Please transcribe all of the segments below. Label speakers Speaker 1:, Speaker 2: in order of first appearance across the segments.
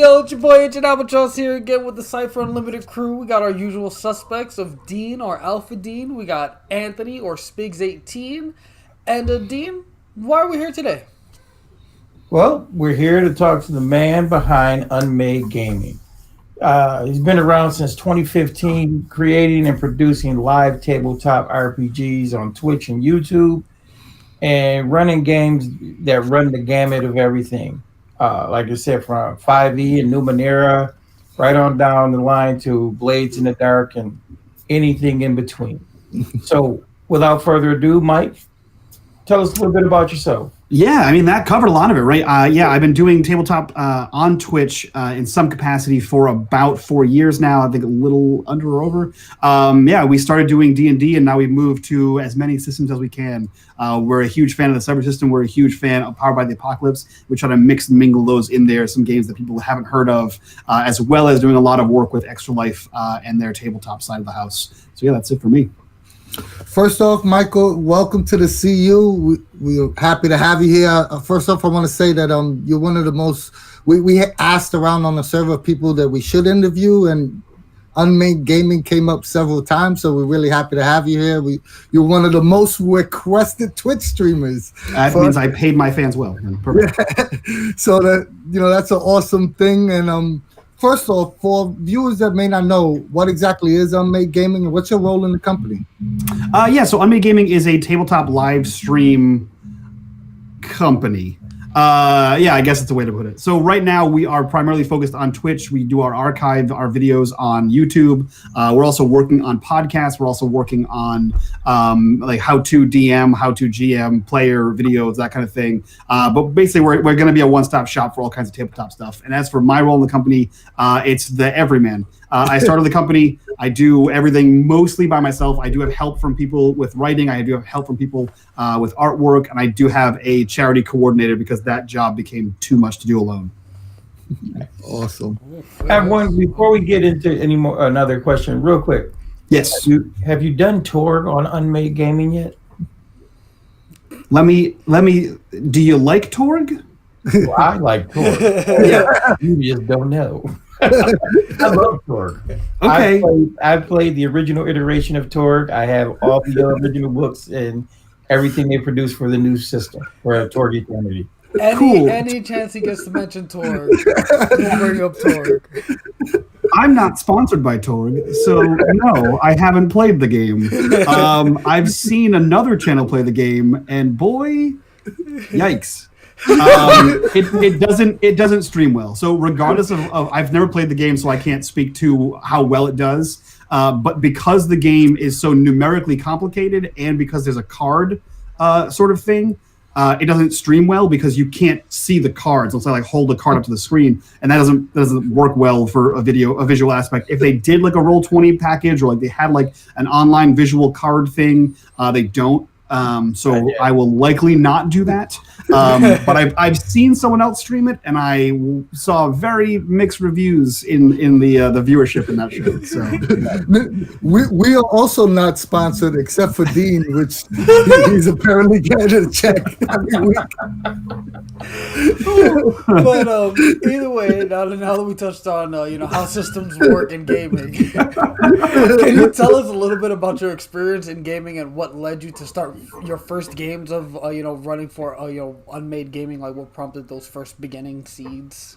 Speaker 1: Yo, it's your boy Agent Albatross here again with the Cypher Unlimited crew. We got our usual suspects of Dean or Alpha Dean. We got Anthony or Spigs18. And Dean, why are we here today?
Speaker 2: Well, we're here to talk to the man behind unMadeGaming. He's been around since 2015, creating and producing live tabletop RPGs on Twitch and YouTube, and running games that run the gamut of everything. Like I said, from 5e and Numenera, right on down the line to Blades in the Dark and anything in between. So, without further ado, Mike, tell us a little bit about yourself.
Speaker 3: Yeah, I mean, that covered a lot of it, right? Yeah, I've been doing tabletop on Twitch in some capacity for about 4 years now. I think a little under or over. Yeah, we started doing D&D, and now we've moved to as many systems as we can. We're a huge fan of the Cypher system. We're a huge fan of Powered by the Apocalypse. We try to mix and mingle those in there, some games that people haven't heard of, as well as doing a lot of work with Extra Life and their tabletop side of the house. So yeah, that's it for me.
Speaker 4: First off, Michael, welcome to the CU. We're happy to have you here. First off, I want to say that you're one of the most. We asked around on the server of people that we should interview, and unMadeGaming came up several times. So we're really happy to have you here. You're one of the most requested Twitch streamers.
Speaker 3: That means I paid my fans well. Perfect.
Speaker 4: Yeah. So that's an awesome thing. And first off, for viewers that may not know, what exactly is unMadeGaming and what's your role in the company?
Speaker 3: Yeah, so unMadeGaming is a tabletop live stream company. Yeah, I guess that's a way to put it. So right now we are primarily focused on Twitch. We do our archive, our videos on YouTube. We're also working on podcasts. We're also working on like how to DM, how to GM, player videos, that kind of thing. But basically we're going to be a one-stop shop for all kinds of tabletop stuff. And as for my role in the company, it's the everyman. I started the company. I do everything mostly by myself. I do have help from people with writing. I do have help from people with artwork. And I do have a charity coordinator because that job became too much to do alone.
Speaker 4: Awesome.
Speaker 2: I have one before we get into another question, real quick.
Speaker 3: Yes.
Speaker 2: Have you done Torg on unMadeGaming yet?
Speaker 3: Let me. Do you like Torg?
Speaker 2: Well, I like Torg. Yeah, you just don't know. I love Torg.
Speaker 3: Okay.
Speaker 2: I've played the original iteration of Torg. I have all the original books and everything they produced for the new system for Torg Eternity.
Speaker 1: Any chance he gets to mention Torg, we'll bring up Torg.
Speaker 3: I'm not sponsored by Torg, so no, I haven't played the game. I've seen another channel play the game, and boy, yikes. It doesn't stream well. So regardless of I've never played the game, so I can't speak to how well it does. But because the game is so numerically complicated, and because there's a card sort of thing, it doesn't stream well because you can't see the cards. It's like hold the card up to the screen, and that doesn't work well for a visual aspect. If they did like a Roll20 package, or like they had like an online visual card thing, they don't. So I will likely not do that. But I've seen someone else stream it, and I saw very mixed reviews in the viewership in that show. So
Speaker 4: we are also not sponsored except for Dean, which he's apparently getting a check every week.
Speaker 1: But either way, now that we touched on how systems work in gaming, can you tell us a little bit about your experience in gaming and what led you to start your first games of running for unMadeGaming? Like what prompted those first beginning seeds?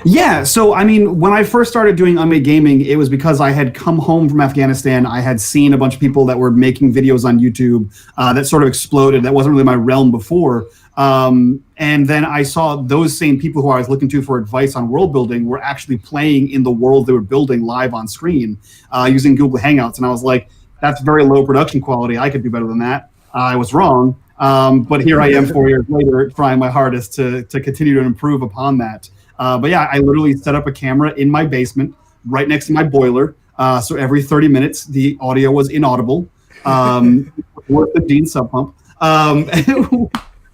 Speaker 3: Yeah, so I mean, when I first started doing unMadeGaming, it was because I had come home from Afghanistan. I had seen a bunch of people that were making videos on YouTube that sort of exploded. That wasn't really my realm before. And then I saw those same people who I was looking to for advice on world building were actually playing in the world they were building live on screen using Google Hangouts. And I was like, that's very low production quality. I could do better than that. I was wrong. But here I am 4 years later trying my hardest to continue to improve upon that. But yeah, I literally set up a camera in my basement right next to my boiler. So every 30 minutes, the audio was inaudible. Worth the Dean sub pump.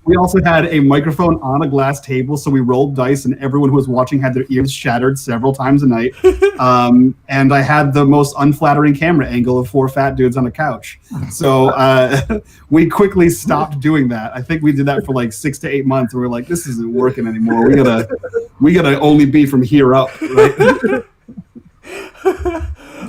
Speaker 3: We also had a microphone on a glass table, so we rolled dice, and everyone who was watching had their ears shattered several times a night. And I had the most unflattering camera angle of 4 fat dudes on a couch. So we quickly stopped doing that. I think we did that for like 6 to 8 months, and we were like, this isn't working anymore. We we gotta only be from here up, right?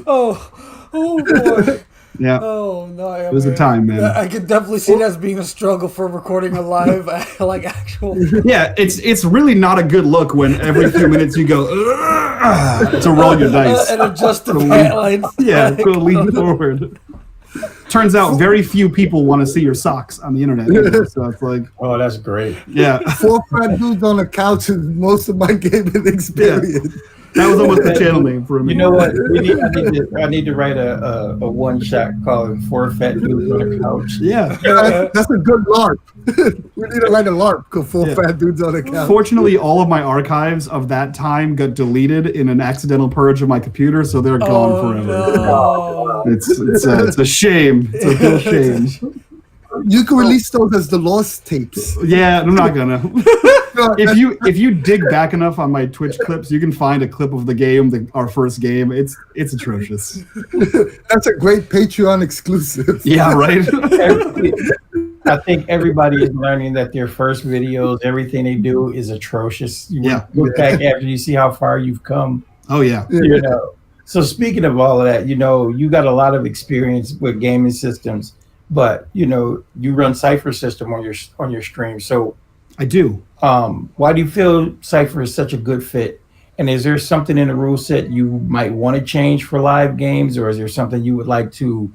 Speaker 1: Oh boy.
Speaker 3: Yeah.
Speaker 1: Oh no!
Speaker 3: It was a time, man.
Speaker 1: I could definitely see that as being a struggle for recording a live, like actual.
Speaker 3: Yeah, it's really not a good look when every few minutes you go to roll your dice
Speaker 1: And adjust the pant lines.
Speaker 3: Yeah, to lean forward. Turns out very few people want to see your socks on the internet either, so it's like,
Speaker 2: Oh, that's great.
Speaker 3: yeah,
Speaker 4: 4 fat dudes on a couch is most of my gaming experience.
Speaker 3: that was almost the channel name for me.
Speaker 2: You know what? I need to write a one shot called 4 Fat Dudes on a Couch.
Speaker 3: Yeah.
Speaker 4: That's a good LARP. We need to write a LARP called 4 fat dudes on a couch.
Speaker 3: Fortunately, all of my archives of that time got deleted in an accidental purge of my computer, so they're gone forever.
Speaker 1: No.
Speaker 3: It's a shame. It's a real shame.
Speaker 4: You can release those as the lost tapes.
Speaker 3: Yeah, I'm not gonna. If you dig back enough on my Twitch clips, you can find a clip of the game, our first game. It's atrocious.
Speaker 4: That's a great Patreon exclusive.
Speaker 3: Yeah, right.
Speaker 2: I think everybody is learning that their first videos, everything they do is atrocious. You look back after you see how far you've come.
Speaker 3: Oh yeah.
Speaker 2: You know. So speaking of all of that, you know, you got a lot of experience with gaming systems, but you know, you run Cypher system on your stream. So
Speaker 3: I do.
Speaker 2: Why do you feel Cypher is such a good fit? And is there something in the rule set you might want to change for live games, or is there something you would like to,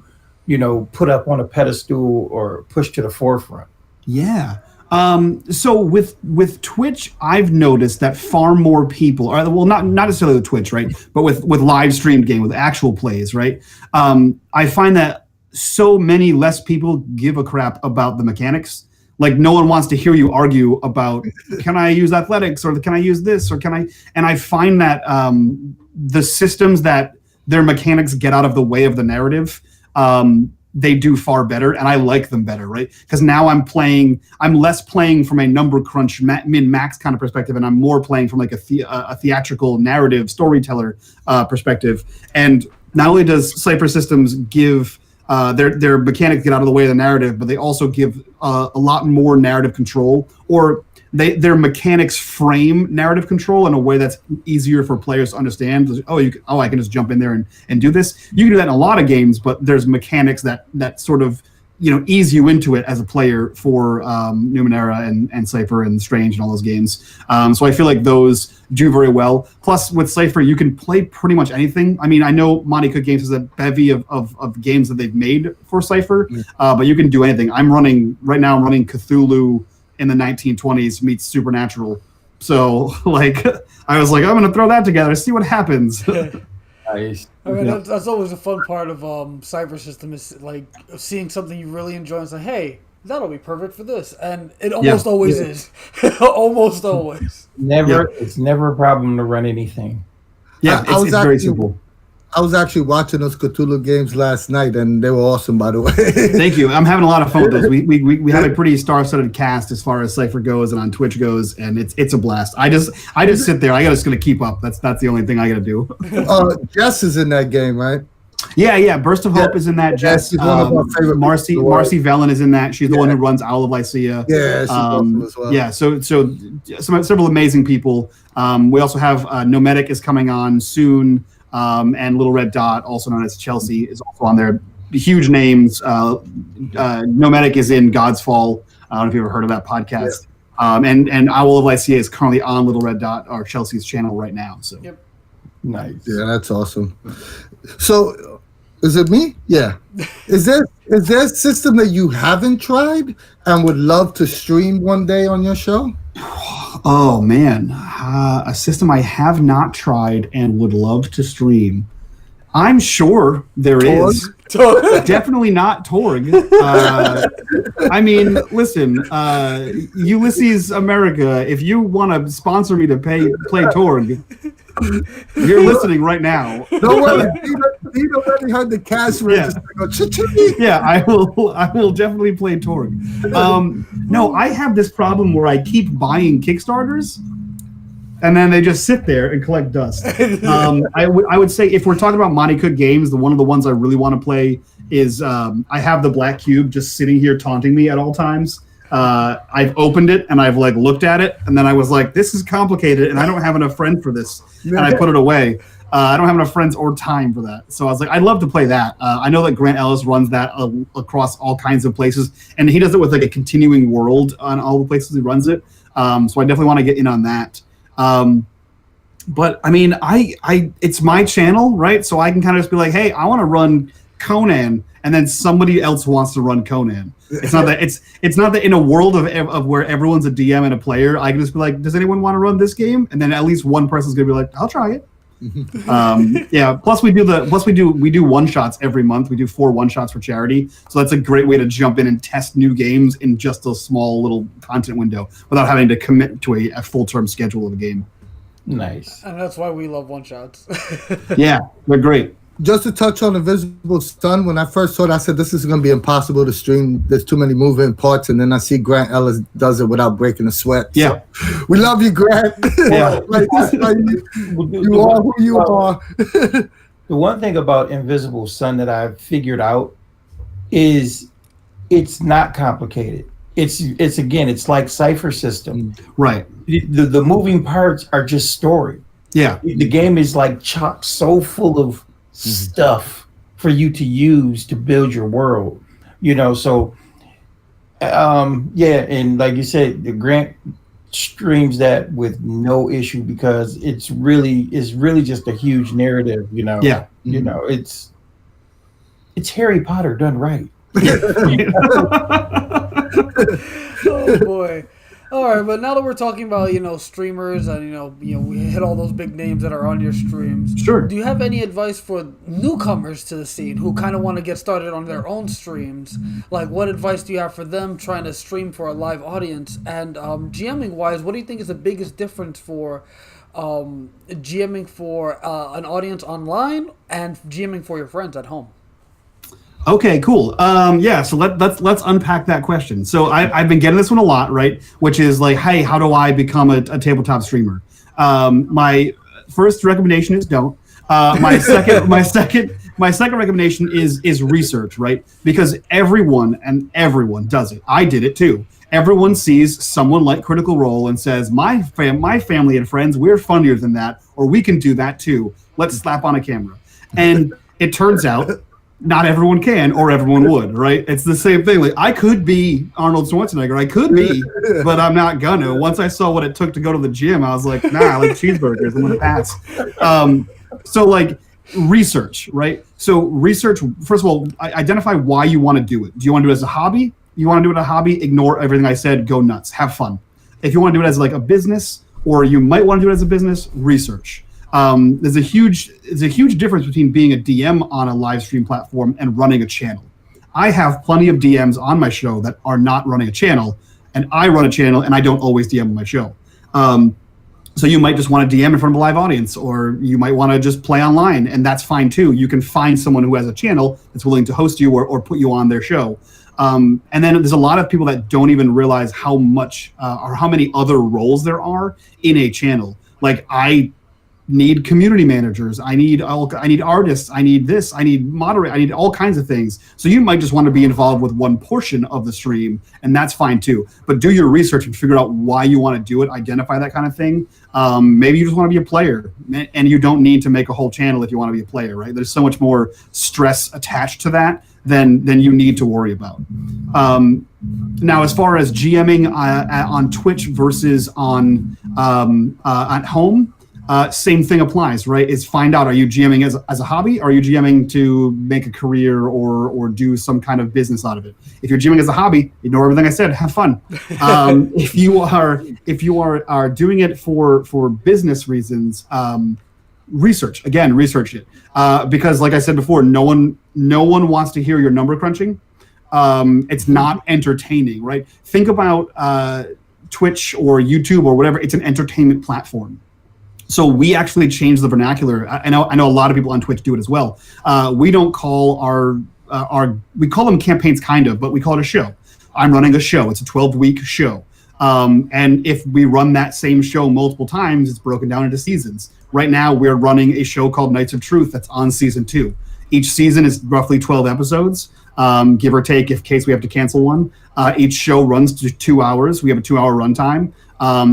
Speaker 2: you know, put up on a pedestal or push to the forefront?
Speaker 3: Yeah. So with Twitch, I've noticed that far more people are, well, not necessarily with Twitch, right? But with live streamed game, with actual plays, right? I find that so many less people give a crap about the mechanics. Like no one wants to hear you argue about, can I use athletics, or can I use this, or can I? And I find that the systems that their mechanics get out of the way of the narrative, they do far better, and I like them better, right? Because now I'm less playing from a number crunch min-max kind of perspective, and I'm more playing from like a theatrical narrative storyteller perspective. And not only does Cypher Systems give their mechanics get out of the way of the narrative, but they also give a lot more narrative control, or their mechanics frame narrative control in a way that's easier for players to understand. I can just jump in there and do this. You can do that in a lot of games, but there's mechanics that sort of, you know, ease you into it as a player for Numenera and Cypher and Strange and all those games. So I feel like those do very well. Plus, with Cypher, you can play pretty much anything. I mean, I know Monty Cook Games has a bevy of games that they've made for Cypher, but you can do anything. I'm running Cthulhu in the 1920s meets Supernatural. So, like, I was like, I'm going to throw that together, see what happens.
Speaker 2: Nice.
Speaker 1: I mean, that's always a fun part of Cypher System, is like seeing something you really enjoy and say, hey, that'll be perfect for this. And it almost always is. Almost always.
Speaker 2: It's never a problem to run anything.
Speaker 3: Yeah, it's very simple.
Speaker 4: I was actually watching those Cthulhu games last night, and they were awesome, by the way.
Speaker 3: Thank you. I'm having a lot of fun with those. We have a pretty star-studded cast as far as Cypher goes and on Twitch goes, and it's a blast. I just sit there. I just gonna keep up. That's the only thing I gotta do.
Speaker 4: Jess is in that game, right?
Speaker 3: Yeah. Burst of Hope is in that. Jess,
Speaker 4: she's one of our favorite
Speaker 3: Marcy Velen is in that. She's the one who runs Owl of Lycia.
Speaker 4: Yeah, she's awesome as well.
Speaker 3: Yeah, so several amazing people. We also have Nomadic is coming on soon. And Little Red Dot, also known as Chelsea, is also on there. Huge names. Nomadic is in God's Fall. I don't know if you've ever heard of that podcast. Yeah. And Owl of Lycia is currently on Little Red Dot, or Chelsea's channel right now. So,
Speaker 2: Nice.
Speaker 4: Yeah, that's awesome. So, is it me? Yeah. Is there a system that you haven't tried and would love to stream one day on your show?
Speaker 3: Oh man, a system I have not tried and would love to stream. I'm sure there is. Definitely not Torg. I mean, listen, Ulysses America, if you want to sponsor me to play Torg, you're listening right now.
Speaker 4: Don't worry, Pete already heard the cash register go cha-ching.
Speaker 3: Yeah, I will definitely play Torg. No, I have this problem where I keep buying Kickstarters, and then they just sit there and collect dust. I would say, if we're talking about Monty Cook Games, one of the ones I really want to play is I have the Black Cube just sitting here taunting me at all times. I've opened it and I've like looked at it, and then I was like, this is complicated, and I don't have enough friends for this, and I put it away. I don't have enough friends or time for that. So I was like, I'd love to play that. I know that Grant Ellis runs that across all kinds of places, and he does it with like a continuing world on all the places he runs it. So I definitely want to get in on that. But I mean, it's my channel, right? So I can kind of just be like, hey, I want to run Conan, and then somebody else wants to run Conan. It's not that in a world of where everyone's a DM and a player, I can just be like, does anyone want to run this game? And then at least one person's gonna be like, I'll try it. Yeah. Plus we do one shots every month. We do 4 1-shots for charity, so that's a great way to jump in and test new games in just a small little content window without having to commit to a full-term schedule of a game.
Speaker 2: Nice.
Speaker 1: And that's why we love 1-shots.
Speaker 3: Yeah, they're great.
Speaker 4: Just to touch on Invisible Sun, when I first saw it, I said, this is going to be impossible to stream. There's too many moving parts. And then I see Grant Ellis does it without breaking a sweat.
Speaker 3: Yeah.
Speaker 4: So, we love you, Grant.
Speaker 3: Yeah.
Speaker 4: You are who you are.
Speaker 2: The one thing about Invisible Sun that I've figured out is it's not complicated. It's like Cypher system.
Speaker 3: Right.
Speaker 2: The moving parts are just story.
Speaker 3: Yeah.
Speaker 2: The game is like chock so full of stuff for you to use to build your world, so and like you said, the Grant streams that with no issue because it's really just a huge narrative,
Speaker 3: Yeah.
Speaker 2: It's Harry Potter done right.
Speaker 1: Oh boy. All right, but now that we're talking about, streamers and, we hit all those big names that are on your streams.
Speaker 3: Sure.
Speaker 1: Do you have any advice for newcomers to the scene who kind of want to get started on their own streams? Like, what advice do you have for them trying to stream for a live audience? And GMing-wise, what do you think is the biggest difference for GMing for an audience online and GMing for your friends at home?
Speaker 3: Okay, cool. So let's unpack that question. So I've been getting this one a lot, right? Which is like, hey, how do I become a tabletop streamer? My first recommendation is don't. My second recommendation is research, right? Because everyone does it. I did it too. Everyone sees someone like Critical Role and says, my family and friends, we're funnier than that, or we can do that too. Let's slap on a camera. And it turns out not everyone can, or everyone would, right? It's the same thing. Like, I could be Arnold Schwarzenegger. I could be, but I'm not gonna. Once I saw what it took to go to the gym, I was like, nah, I like cheeseburgers. I'm gonna pass. So like research, right? So research, first of all, identify why you want to do it. Do you want to do it as a hobby? You want to do it as a hobby? Ignore everything I said. Go nuts. Have fun. If you want to do it as like a business, or you might want to do it as a business, research. There's a huge difference between being a DM on a live stream platform and running a channel. I have plenty of DMs on my show that are not running a channel, and I run a channel and I don't always DM on my show. So you might just want to DM in front of a live audience, or you might want to just play online, and that's fine too. You can find someone who has a channel that's willing to host you or put you on their show. And then there's a lot of people that don't even realize how much or how many other roles there are in a channel. Like, I need community managers, I need artists, I need this, I need moderate, I need all kinds of things. So you might just want to be involved with one portion of the stream, and that's fine too. But do your research and figure out why you want to do it, identify that kind of thing. Maybe you just want to be a player, and you don't need to make a whole channel if you want to be a player, right? There's so much more stress attached to that than you need to worry about. Now, as far as GMing on Twitch versus on at home, same thing applies, right? Is find out, are you GMing as a hobby? Or are you GMing to make a career or do some kind of business out of it? If you're GMing as a hobby, ignore everything I said, have fun. If you are doing it for business reasons, research it. Because like I said before, no one wants to hear your number crunching. It's not entertaining, right? Think about Twitch or YouTube or whatever. It's an entertainment platform. So we actually changed the vernacular. I know a lot of people on Twitch do it as well. We don't call we call them campaigns kind of, but we call it a show. I'm running a show. It's a 12-week show. And if we run that same show multiple times, it's broken down into seasons. Right now, we're running a show called Nights of Truth that's on season 2. Each season is roughly 12 episodes. give or take, if case we have to cancel one. Each show runs to 2 hours. We have a 2-hour runtime.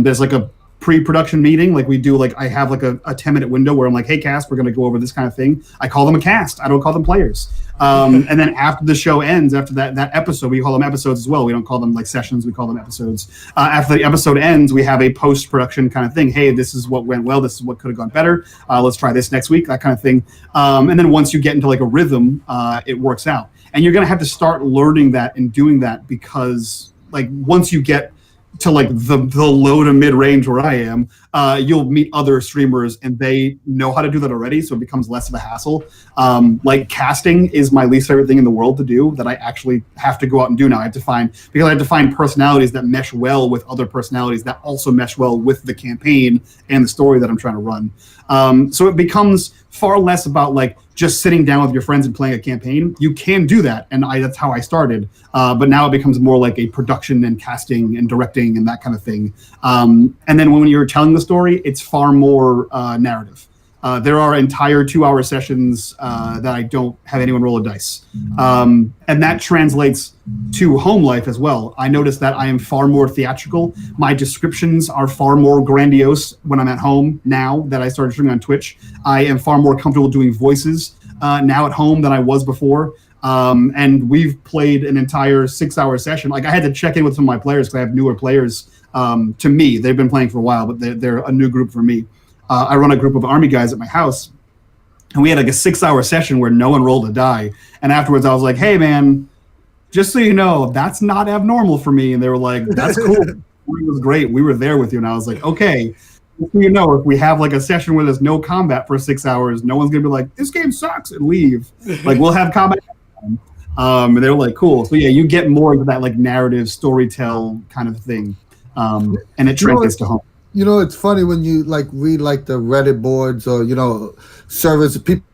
Speaker 3: There's like a pre-production meeting, like we do, like I have like a 10-minute window where I'm like, hey cast, we're going to go over this kind of thing. I call them a cast. I don't call them players. And then after the show ends, after that episode, we call them episodes as well. We don't call them like sessions. We call them episodes. After the episode ends, we have a post-production kind of thing. Hey, this is what went well. This is what could have gone better. Let's try this next week, that kind of thing. And then once you get into like a rhythm, it works out. And you're going to have to start learning that and doing that, because like once you get to like the low to mid range where I am, you'll meet other streamers and they know how to do that already, so it becomes less of a hassle. Like casting is my least favorite thing in the world to do, that I actually have to go out and do now. I have to find personalities that mesh well with other personalities that also mesh well with the campaign and the story that I'm trying to run. So it becomes far less about like just sitting down with your friends and playing a campaign. You can do that, and that's how I started. But now it becomes more like a production and casting and directing and that kind of thing. And then when you're telling the story, it's far more narrative. There are entire 2-hour sessions that I don't have anyone roll a dice. And that translates to home life as well. I noticed that I am far more theatrical. My descriptions are far more grandiose when I'm at home now that I started streaming on Twitch. I am far more comfortable doing voices now at home than I was before. And we've played an entire 6-hour session. Like I had to check in with some of my players because I have newer players to me. They've been playing for a while, but they're a new group for me. I run a group of army guys at my house, and we had like a 6-hour session where no one rolled a die. And afterwards I was like, hey man, just so you know, that's not abnormal for me. And they were like, that's cool. It was great. We were there with you. And I was like, okay, just so you know, if we have like a session where there's no combat for 6 hours, no one's going to be like, this game sucks, and leave. Like we'll have combat. And they were like, cool. So yeah, you get more into that like narrative storytell kind of thing. And it translates to home.
Speaker 4: You know, it's funny when you like read like the Reddit boards or, you know, servers, people,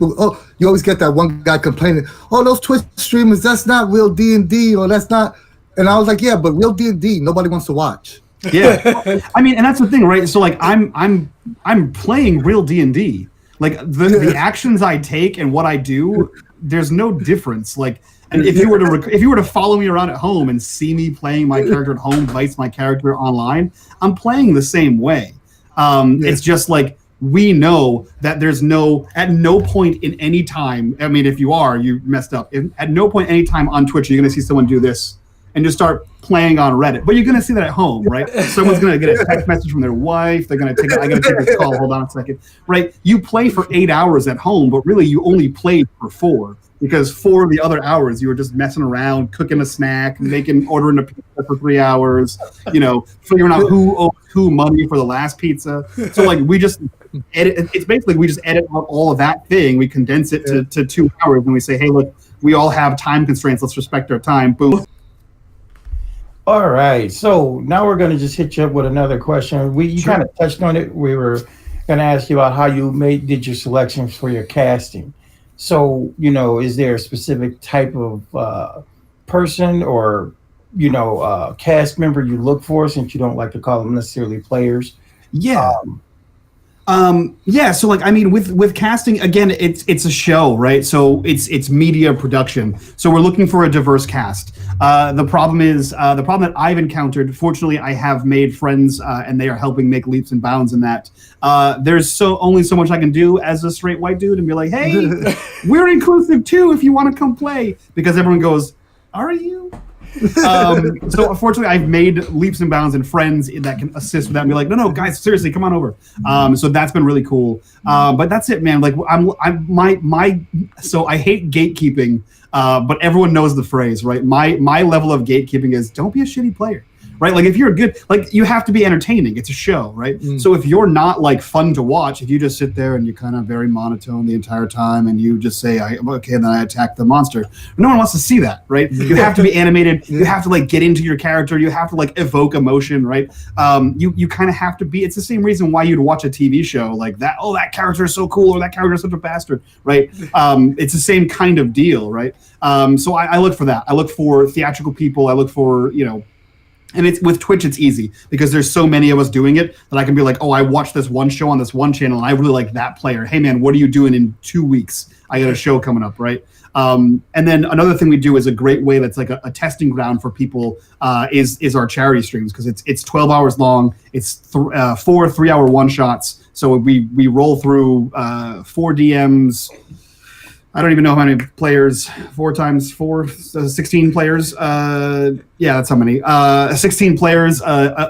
Speaker 4: oh, you always get that one guy complaining, oh, those Twitch streamers, that's not real D&D, or that's not. And I was like, yeah, but real D&D, nobody wants to watch.
Speaker 3: Yeah. I mean, and that's the thing, right? So like I'm playing real D&D. Like the actions I take and what I do, there's no difference. Like, and if you were to follow me around at home and see me playing my character at home, vice my character online, I'm playing the same way. It's just like we know that there's at no point in any time. I mean, if you are, you messed up. At no point any time on Twitch are you going to see someone do this and just start playing on Reddit. But you're going to see that at home, right? Someone's going to get a text message from their wife. They're going to I got to take this call. Hold on a second, right? You play for 8 hours at home, but really you only played for 4. Because 4 of the other hours you were just messing around, cooking a snack, ordering a pizza for 3 hours, you know, figuring out who owes who money for the last pizza. So like we just edit. It's basically we just edit out all of that thing. We condense it to 2 hours, and we say, hey, look, we all have time constraints. Let's respect our time. Boom.
Speaker 2: All right. So now we're going to just hit you up with another question. You kind of touched on it. We were going to ask you about how you did your selections for your casting. So, you know, is there a specific type of person or, you know, cast member you look for, since you don't like to call them necessarily players?
Speaker 3: Yeah. So like, I mean, with casting, again, it's a show, right? So it's media production. So we're looking for a diverse cast. The problem that I've encountered, fortunately, I have made friends and they are helping make leaps and bounds in that. There's only so much I can do as a straight white dude and be like, hey, we're inclusive too if you want to come play, because everyone goes, are you? So unfortunately I've made leaps and bounds and friends that can assist with that and be like, no guys, seriously, come on over. So that's been really cool. But that's it, man. Like so I hate gatekeeping, but everyone knows the phrase, right? My level of gatekeeping is don't be a shitty player. Right? Like if you're good, like you have to be entertaining. It's a show, right? So if you're not like fun to watch, if you just sit there and you're kind of very monotone the entire time and you just say, okay, and then I attack the monster. No one wants to see that, right? You have to be animated. You have to like get into your character. You have to like evoke emotion, right? You kind of have to be, it's the same reason why you'd watch a TV show like that. Oh, that character is so cool, or that character is such a bastard, right? It's the same kind of deal, right? So I look for that. I look for theatrical people. I look for, you know, And it's with Twitch, it's easy because there's so many of us doing it that I can be like, oh, I watched this one show on this one channel and I really like that player. Hey man, what are you doing in 2 weeks? I got a show coming up, right? And then another thing we do is a great way that's like a testing ground for people is our charity streams, because it's 12 hours long. It's 4 3-hour one shots. So we roll through 4 DMs. I don't even know how many players. 4 times 4, 16 players. Yeah, that's how many. 16 players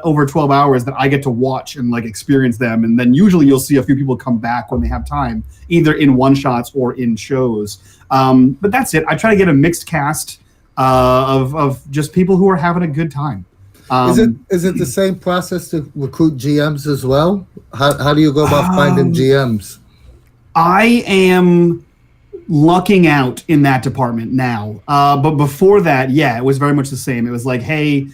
Speaker 3: over 12 hours that I get to watch and like experience them. And then usually you'll see a few people come back when they have time, either in one shots or in shows. But that's it. I try to get a mixed cast of just people who are having a good time.
Speaker 4: Is it the same process to recruit GMs as well? How do you go about finding GMs? I
Speaker 3: am lucking out in that department now. But before that, yeah, it was very much the same. It was like, hey,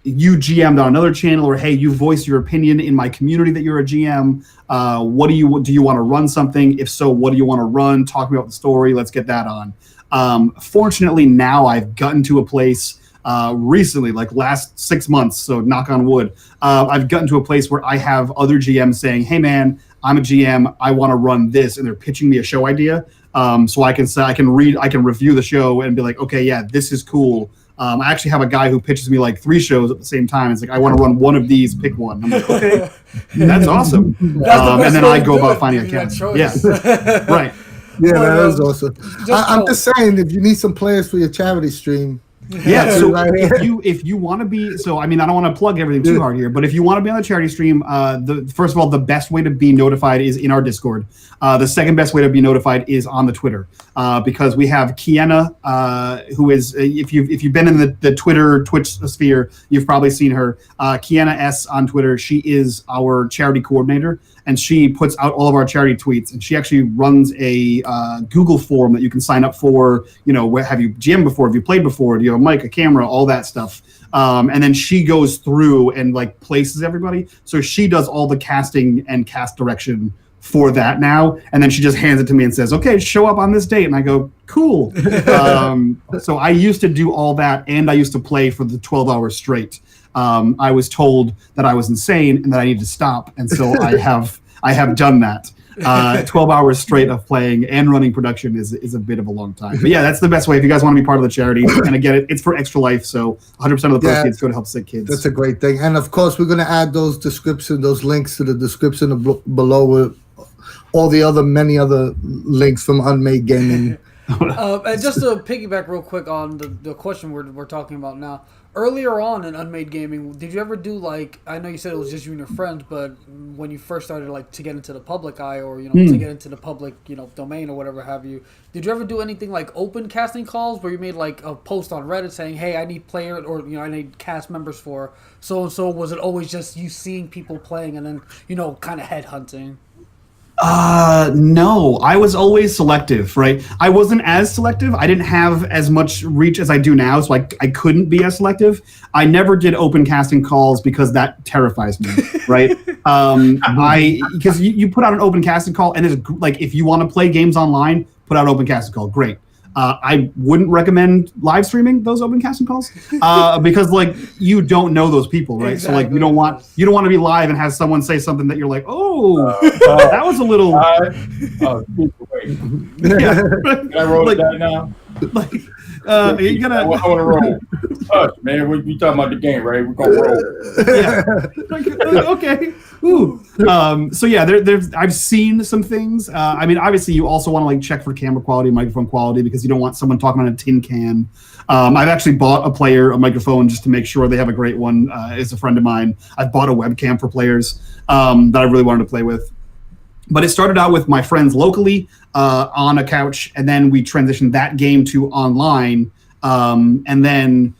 Speaker 3: you GM'd on another channel, or hey, you voiced your opinion in my community that you're a GM. What do you want to run something? If so, what do you want to run? Talk about the story. Let's get that on. Fortunately, now I've gotten to a place recently, like last 6 months, so knock on wood, I've gotten to a place where I have other GMs saying, hey man, I'm a GM, I want to run this, and they're pitching me a show idea. So I can say, I can review the show and be like, okay, yeah, this is cool. I actually have a guy who pitches me like 3 shows at the same time. It's like, I want to run one of these, pick one. I'm like, okay, that's awesome. And then I go about finding a cast. Yeah, right.
Speaker 4: Yeah, that is awesome. I'm just saying, if you need some players for your charity stream.
Speaker 3: Yeah, so if you want to be, so I mean, I don't want to plug everything too hard here, but if you want to be on the charity stream, first of all, the best way to be notified is in our Discord. The second best way to be notified is on the Twitter, because we have Kiana, who is, if you've been in the Twitch sphere, you've probably seen her. Kiana S on Twitter. She is our charity coordinator, and she puts out all of our charity tweets. And she actually runs a Google form that you can sign up for. You know, have you GM'd before? Have you played before? Do you have a mic, a camera, all that stuff? And then she goes through and like places everybody. So she does all the casting and cast direction for that now, and then she just hands it to me and says, okay, show up on this date, and I go, cool. So I used to do all that, and I used to play for the 12 hours straight. I was told that I was insane and that I need to stop, and so I have done that. 12 hours straight of playing and running production is a bit of a long time. But yeah, that's the best way if you guys want to be part of the charity. And again, it's for Extra Life, so 100% of the proceeds go to help sick kids.
Speaker 4: That's a great thing. And of course, we're going to add those links to the description below with all the many other links from unMade Gaming.
Speaker 1: And just to piggyback real quick on the question we're talking about now. Earlier on in unMade Gaming, did you ever do, like, I know you said it was just you and your friends, but when you first started, like, to get into the public eye, or, you know, to get into the public, you know, domain or whatever have you, did you ever do anything like open casting calls where you made like a post on Reddit saying, hey, I need player, or, you know, I need cast members for so and so? Was it always just you seeing people playing and then, you know, kind of headhunting?
Speaker 3: No, I was always selective, right? I wasn't as selective. I didn't have as much reach as I do now, so I couldn't be as selective. I never did open casting calls because that terrifies me, right? Because you put out an open casting call, and it's like, if you want to play games online, put out an open casting call, great. I wouldn't recommend live streaming those open casting calls because like you don't know those people, right? Exactly. So like you don't want to be live and have someone say something that you're like, that was a little.
Speaker 2: Wait. Yeah. Can I roll like, that now? Like,
Speaker 3: you're gonna.
Speaker 2: I want to roll. Hush, man. We talking about the game, right? We're gonna roll.
Speaker 3: Yeah. Okay. Ooh. So yeah, I've seen some things. I mean, obviously, you also want to like check for camera quality, microphone quality, because you don't want someone talking on a tin can. I've actually bought a microphone just to make sure they have a great one. It's a friend of mine. I've bought a webcam for players that I really wanted to play with. But it started out with my friends locally on a couch, and then we transitioned that game to online. And then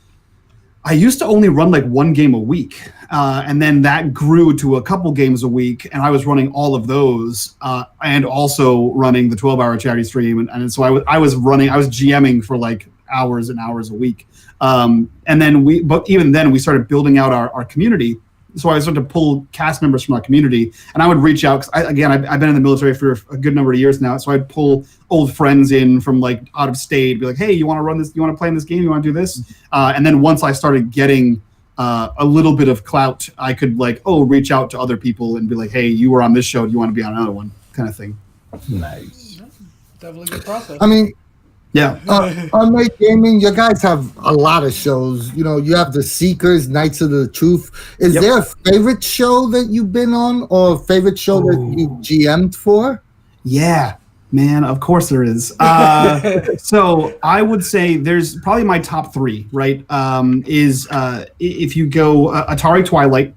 Speaker 3: I used to only run like one game a week. And then that grew to a couple games a week, and I was running all of those and also running the 12-hour charity stream. And so I was GMing for like hours and hours a week. And then even then we started building out our community. So I started to pull cast members from our community, and I would reach out, because I've been in the military for a good number of years now. So I'd pull old friends in from like out of state, be like, hey, you want to run this? You want to play in this game? You want to do this? And then once I started getting a little bit of clout, I could like, reach out to other people and be like, hey, you were on this show. Do you want to be on another one? Kind of thing.
Speaker 2: Nice.
Speaker 1: Definitely good process.
Speaker 4: I mean,
Speaker 3: Yeah.
Speaker 4: unMade Gaming, you guys have a lot of shows. You know, you have the Seekers, Knights of the Truth. Is there a favorite show that you've been on, or a favorite show that you GM'd for?
Speaker 3: Yeah, man, of course there is. So I would say there's probably my top three, right? If you go Atari Twilight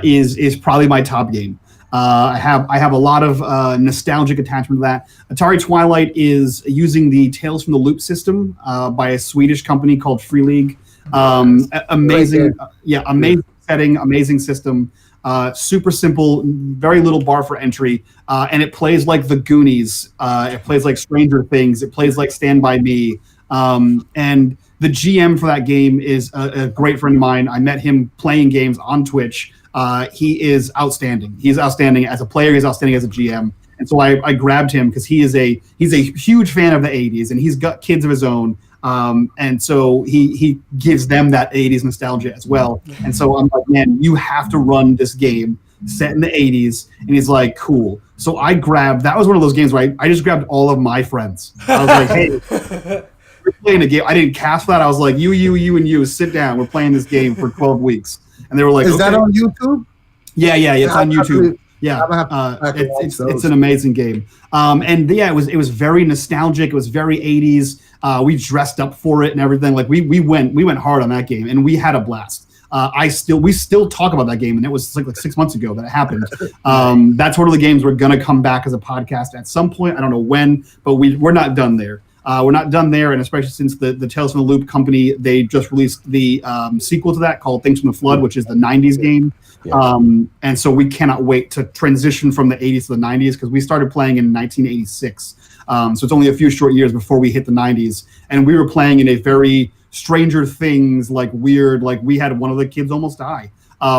Speaker 3: is probably my top game. I have a lot of nostalgic attachment to that. Atari Twilight is using the Tales from the Loop system by a Swedish company called Free League. Amazing, amazing setting, amazing system. Super simple, very little bar for entry, and it plays like The Goonies. It plays like Stranger Things. It plays like Stand By Me. And the GM for that game is a great friend of mine. I met him playing games on Twitch. He is outstanding. He's outstanding as a player. He's outstanding as a GM. And so I grabbed him because he's a huge fan of the 80s, and he's got kids of his own. And so he gives them that 80s nostalgia as well. And so I'm like, man, you have to run this game set in the 80s. And he's like, cool. So that was one of those games where I just grabbed all of my friends. I was like, hey, we're playing a game. I didn't cast that. I was like, you, and you, sit down. We're playing this game for 12 weeks. And they were like,
Speaker 4: is that on YouTube?
Speaker 3: Yeah, it's on YouTube. It's an amazing game. And yeah, it was very nostalgic. It was very 80s. We dressed up for it and everything. Like we went hard on that game, and we had a blast. We still talk about that game, and it was like 6 months ago that it happened. That's one of the games we're gonna come back as a podcast at some point. I don't know when, but we're not done there. We're not done there, and especially since the Tales from the Loop company, they just released the sequel to that called Things from the Flood, which is the 90s game. Yeah. And so we cannot wait to transition from the 80s to the 90s, because we started playing in 1986. So it's only a few short years before we hit the 90s. And we were playing in a very Stranger Things, like weird, like we had one of the kids almost die.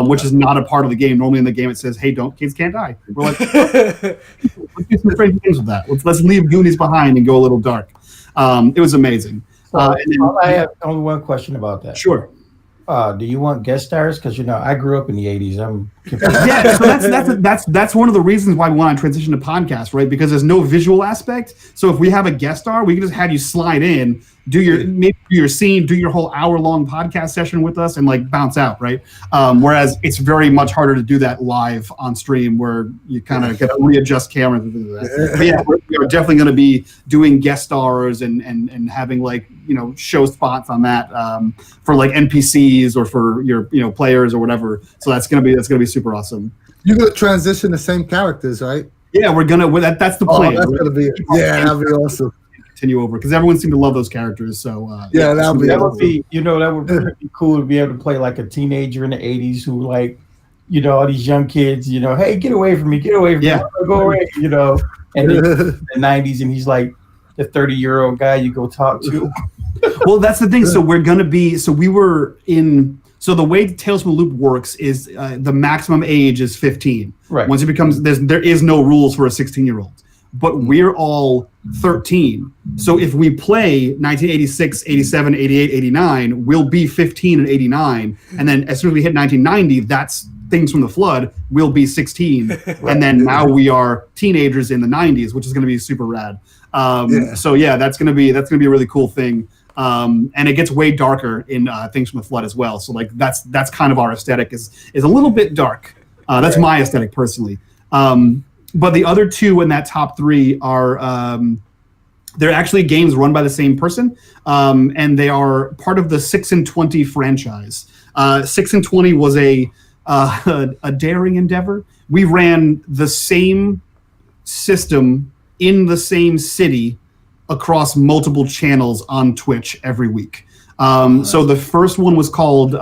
Speaker 3: Which is not a part of the game. Normally in the game it says, hey, kids can't die. We're like, let's do some strange things with that. Let's leave Goonies behind and go a little dark. It was amazing.
Speaker 2: I have only one question about that.
Speaker 3: Sure.
Speaker 2: Do you want guest stars? Because I grew up in the 80s. I'm confused.
Speaker 3: Yeah, so that's one of the reasons why we want to transition to podcast, right? Because there's no visual aspect. So if we have a guest star, we can just have you slide in, do your scene, do your whole hour-long podcast session with us, and like bounce out, right? Whereas it's very much harder to do that live on stream, where you kind of got to readjust cameras and things like that. But yeah, we are definitely going to be doing guest stars and having like show spots on that for like NPCs or for your players or whatever. So that's gonna be super awesome.
Speaker 4: You're gonna transition the same characters, right?
Speaker 3: Yeah, we're gonna. That's the plan.
Speaker 4: That's gonna be that'd be awesome.
Speaker 3: Continue over, because everyone seemed to love those characters. So
Speaker 2: that would be cool to be able to play like a teenager in the 80s who like all these young kids, hey, get away from me, go away, and then the 90s, and he's like the 30-year-old guy you go talk to.
Speaker 3: Well, that's the thing. So we're gonna be. So we were in. So the way Tales from the Loop works is the maximum age is 15.
Speaker 2: Right.
Speaker 3: Once it becomes, there is no rules for a 16-year-old. But we're all 13. So if we play 1986, 87, 88, 89, we'll be 15 and 89. And then as soon as we hit 1990, that's Things from the Flood, we'll be 16. Right. And then now we are teenagers in the 90s, which is going to be super rad. So yeah, that's going to be a really cool thing. And it gets way darker in Things from the Flood as well. So like that's kind of our aesthetic is a little bit dark. That's my aesthetic personally. But the other two in that top three are they're actually games run by the same person, and they are part of the 6 and 20 franchise. 6 and 20 was a daring endeavor. We ran the same system in the same city across multiple channels on Twitch every week. So the first one was called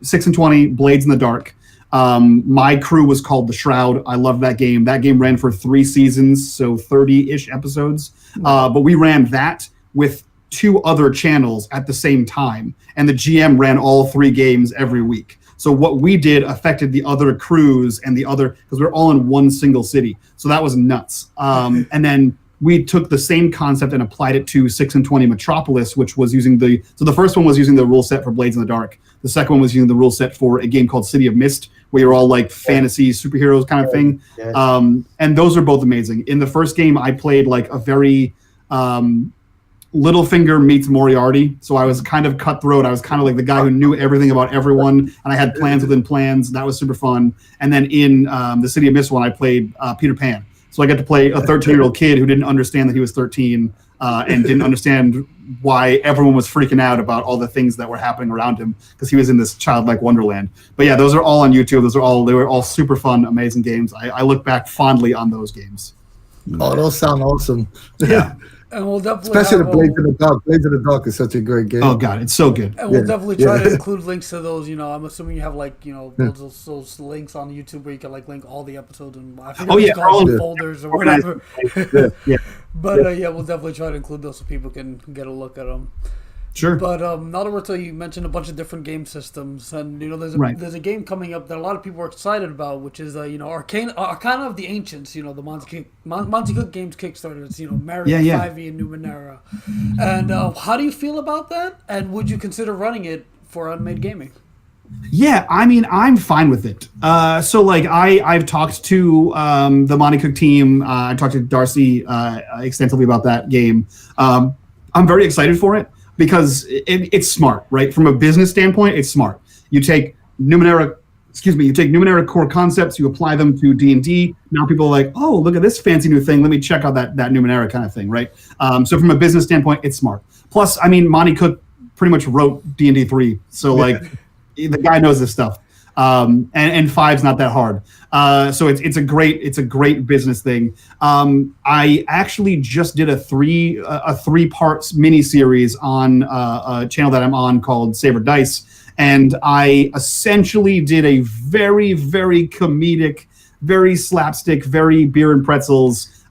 Speaker 3: 6 and 20 Blades in the Dark. My crew was called The Shroud. I love that game. That game ran for 3 seasons, so 30-ish episodes. But we ran that with 2 other channels at the same time, and the GM ran all 3 games every week. So what we did affected the other crews and the other, because we're all in one single city. So that was nuts. And then we took the same concept and applied it to 6 and 20 Metropolis, which was using the first one was using the rule set for Blades in the Dark. The second one was using the rule set for a game called City of Mist, where you're all like fantasy superheroes kind of thing.
Speaker 2: Yes.
Speaker 3: And those are both amazing. In the first game, I played like a very Littlefinger meets Moriarty. So I was kind of cutthroat. I was kind of like the guy who knew everything about everyone, and I had plans within plans. That was super fun. And then in the City of Mist one, I played Peter Pan. So I got to play a 13-year-old kid who didn't understand that he was 13 and didn't understand why everyone was freaking out about all the things that were happening around him because he was in this childlike wonderland. But yeah, those are all on YouTube. They were all super fun, amazing games. I look back fondly on those games.
Speaker 4: Oh, those sound awesome.
Speaker 3: Yeah.
Speaker 1: And we'll definitely
Speaker 4: Especially the
Speaker 1: have,
Speaker 4: Blades in the Dark. Blades in the Dark is such a great game.
Speaker 3: Oh god, it's so good.
Speaker 1: and we'll
Speaker 4: Yeah.
Speaker 1: definitely try
Speaker 4: Yeah.
Speaker 1: to include links to those. I'm assuming you have like those links on YouTube where you can like link all the episodes and I forget what you call them,
Speaker 4: yeah.
Speaker 1: folders or whatever.
Speaker 3: Yeah.
Speaker 1: But yeah, we'll definitely try to include those so people can get a look at them.
Speaker 3: Sure.
Speaker 1: But now that we're talking, you mentioned a bunch of different game systems, and
Speaker 3: Right.
Speaker 1: there's a game coming up that a lot of people are excited about, which is Arcana of the Ancients. The Monty Cook Games Kickstarter. It's Mario,
Speaker 3: Yeah.
Speaker 1: 5e, and Numenera. And how do you feel about that? And would you consider running it for unMade Gaming?
Speaker 3: Yeah, I mean, I'm fine with it. So, like, I've talked to the Monty Cook team. I talked to Darcy extensively about that game. I'm very excited for it because it's smart, right? From a business standpoint, it's smart. You take Numenera core concepts, you apply them to D&D. Now people are like, oh, look at this fancy new thing. Let me check out that Numenera kind of thing, right? So from a business standpoint, it's smart. Plus, I mean, Monty Cook pretty much wrote D&D 3. So, like, the guy knows this stuff. And 5's not that hard. So it's a great business thing. I actually just did a three parts mini series on a channel that I'm on called Saber Dice, and I essentially did a very, very comedic, very slapstick, very beer and pretzels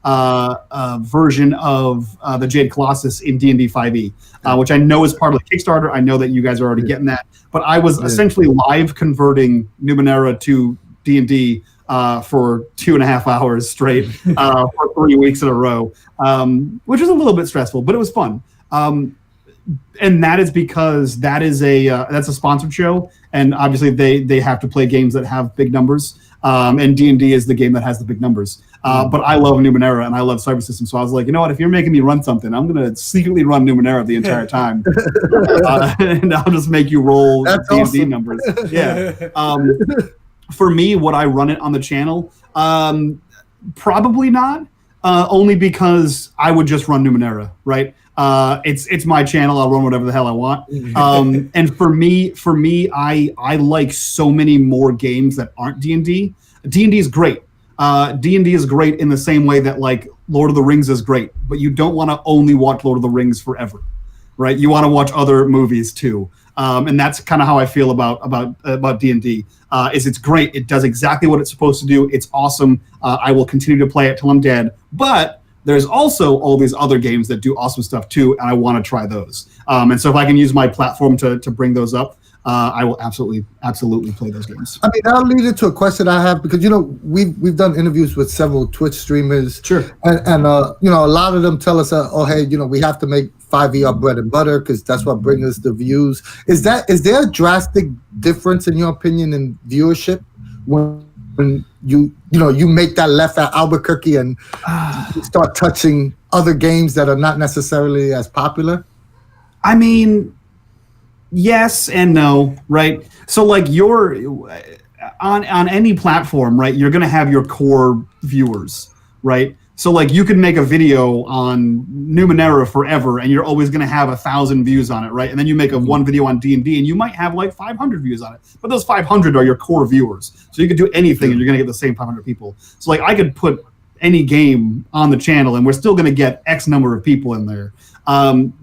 Speaker 3: version of the Jade Colossus in D&D 5e, which I know is part of the Kickstarter. I know that you guys are already getting that, but I was essentially live converting Numenera to D&D for 2.5 hours straight for 3 weeks in a row, which was a little bit stressful, but it was fun. And that is because that's a sponsored show, and obviously they have to play games that have big numbers. And D&D is the game that has the big numbers. But I love Numenera and I love Cyber System, so I was like, you know what? If you're making me run something, I'm gonna secretly run Numenera the entire time, and I'll just make you roll
Speaker 4: That's
Speaker 3: D&D
Speaker 4: awesome.
Speaker 3: numbers. Yeah. For me, would I run it on the channel? Probably not. Only because I would just run Numenera, right? It's my channel. I'll run whatever the hell I want. And for me, I like so many more games that aren't D&D. D&D is great. D&D is great in the same way that like Lord of the Rings is great, but you don't want to only watch Lord of the Rings forever, right? You want to watch other movies too. And that's kind of how I feel about D&D. It's great. It does exactly what it's supposed to do. It's awesome. I will continue to play it till I'm dead. But there's also all these other games that do awesome stuff too, and I want to try those. And so if I can use my platform to bring those up, I will absolutely play those games.
Speaker 4: I mean, that'll lead into a question I have because we've done interviews with several Twitch streamers,
Speaker 3: Sure.
Speaker 4: and a lot of them tell us, oh hey, we have to make 5e our bread and butter because that's what brings us the views. Is there a drastic difference in your opinion in viewership when you make that left at Albuquerque and you start touching other games that are not necessarily as popular?
Speaker 3: I mean, yes and no, right? So like you're on any platform, right? You're going to have your core viewers, right? So like you can make a video on Numenera forever and you're always going to have 1,000 views on it, right? And then you make one video on D&D and you might have like 500 views on it. But those 500 are your core viewers. So you could do anything and you're going to get the same 500 people. So like I could put any game on the channel and we're still going to get X number of people in there.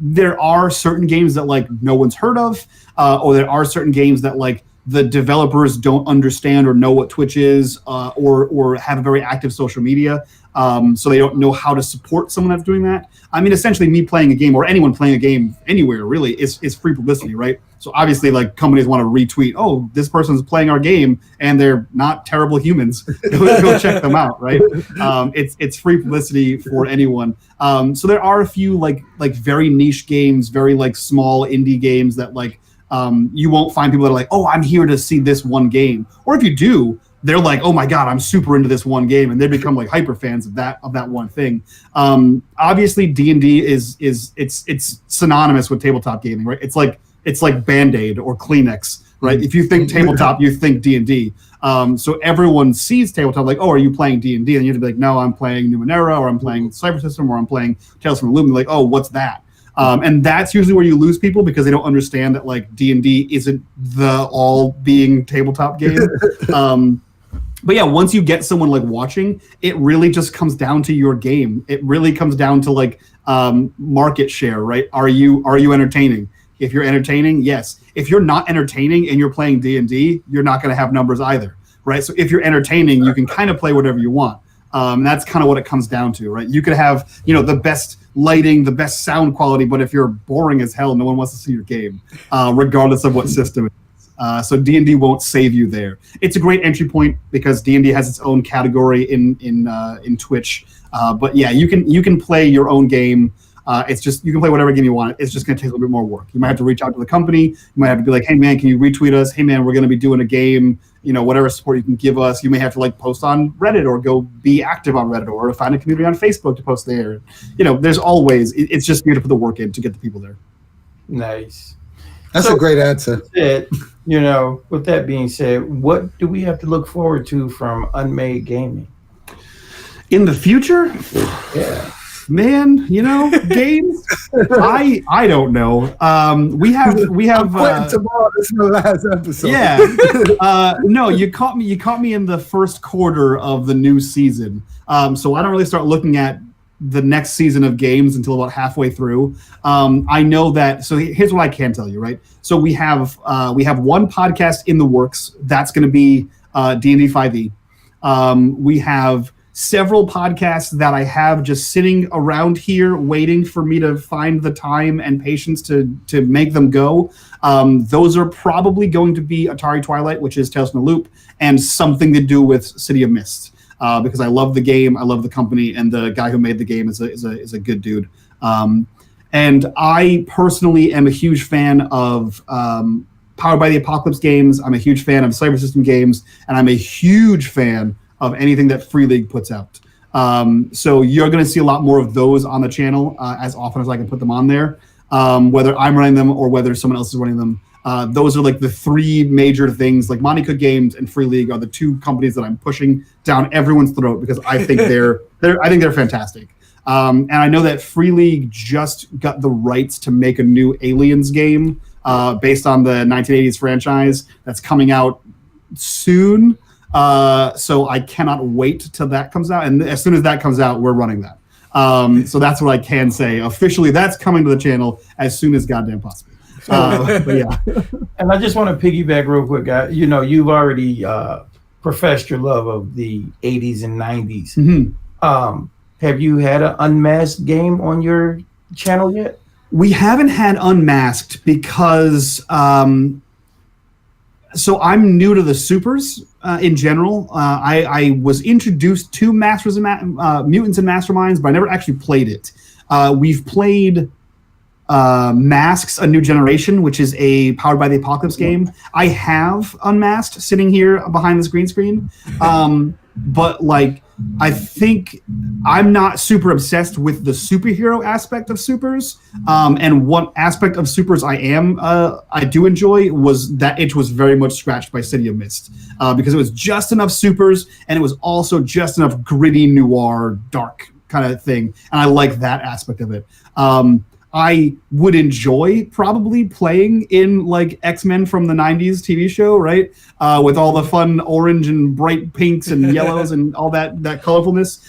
Speaker 3: There are certain games that like no one's heard of, or there are certain games that like the developers don't understand or know what Twitch is, or have a very active social media, so they don't know how to support someone that's doing that. I mean, essentially, me playing a game or anyone playing a game anywhere really is free publicity, right? So obviously, like companies want to retweet, oh, this person's playing our game and they're not terrible humans. Go check them out, right? It's free publicity for anyone. So there are a few like very niche games, very like small indie games that like You won't find people that are like, oh, I'm here to see this one game. Or if you do, they're like, oh my God, I'm super into this one game, and they become like hyper fans of that one thing. Obviously, D&D it's synonymous with tabletop gaming, right? It's like Band-Aid or Kleenex, right? If you think tabletop, you think D&D. So everyone sees tabletop like, oh, are you playing D&D? And you have to be like, no, I'm playing Numenera, or I'm playing Cypher System, or I'm playing Tales from the Loop. And they're like, oh, what's that? And that's usually where you lose people, because they don't understand that like D&D isn't the all being tabletop game. But yeah, once you get someone like watching, it really just comes down to your game. It really comes down to like market share, right? Are you entertaining? If you're entertaining, yes. If you're not entertaining and you're playing D&D, you're not going to have numbers either, right? So if you're entertaining, you can kind of play whatever you want. That's kind of what it comes down to, right? You could have, the best lighting, the best sound quality, but if you're boring as hell, no one wants to see your game, regardless of what system it is. So D&D won't save you there. It's a great entry point because D&D has its own category in Twitch. But yeah, you can play your own game. It's just, you can play whatever game you want. It's just going to take a little bit more work. You might have to reach out to the company. You might have to be like, hey man, can you retweet us? Hey man, we're going to be doing a game. Whatever support you can give us. You may have to like post on Reddit or go be active on Reddit or find a community on Facebook to post there. There's always, it's just you to put the work in to get the people there.
Speaker 2: Nice.
Speaker 4: That's a great answer.
Speaker 2: With that being said, what do we have to look forward to from unMadeGaming
Speaker 3: in the future?
Speaker 2: Yeah,
Speaker 3: man, games. I don't know. We have.
Speaker 4: Tomorrow. This is the last episode.
Speaker 3: Yeah. No, you caught me in the first quarter of the new season. So I don't really start looking at the next season of games until about halfway through. I know that. So here's what I can tell you, right? So we have one podcast in the works that's going to be D&D 5e. We have several podcasts that I have just sitting around here waiting for me to find the time and patience to make them go. Those are probably going to be Atari Twilight, which is Tales from the Loop, and something to do with City of Mist. Because I love the game, I love the company, and the guy who made the game is a good dude. And I personally am a huge fan of Powered by the Apocalypse games. I'm a huge fan of Cypher System games, and I'm a huge fan of anything that Free League puts out. So you're going to see a lot more of those on the channel as often as I can put them on there, whether I'm running them or whether someone else is running them. Those are like the three major things. Like Monte Cook Games and Free League are the two companies that I'm pushing down everyone's throat because I think they're fantastic. And I know that Free League just got the rights to make a new Aliens game based on the 1980s franchise that's coming out soon. So I cannot wait till that comes out. And as soon as that comes out, we're running that. So that's what I can say. Officially, that's coming to the channel as soon as goddamn possible. But yeah.
Speaker 2: And I just want to piggyback real quick, guys. You've already professed your love of the 80s and 90s.
Speaker 3: Mm-hmm.
Speaker 2: Have you had an unmasked game on your channel yet?
Speaker 3: We haven't had Unmasked because so I'm new to the supers in general. I was introduced to Masters and Mutants and Masterminds, but I never actually played it. We've played Masks: A New Generation, which is a Powered by the Apocalypse game. I have Unmasked sitting here behind this green screen, but like I think I'm not super obsessed with the superhero aspect of supers. And one aspect of supers I do enjoy was that it was very much scratched by City of Mist because it was just enough supers and it was also just enough gritty noir dark kind of thing, and I like that aspect of it. I would enjoy probably playing in like X-Men from the 90s TV show, right? With all the fun orange and bright pinks and yellows and all that colorfulness.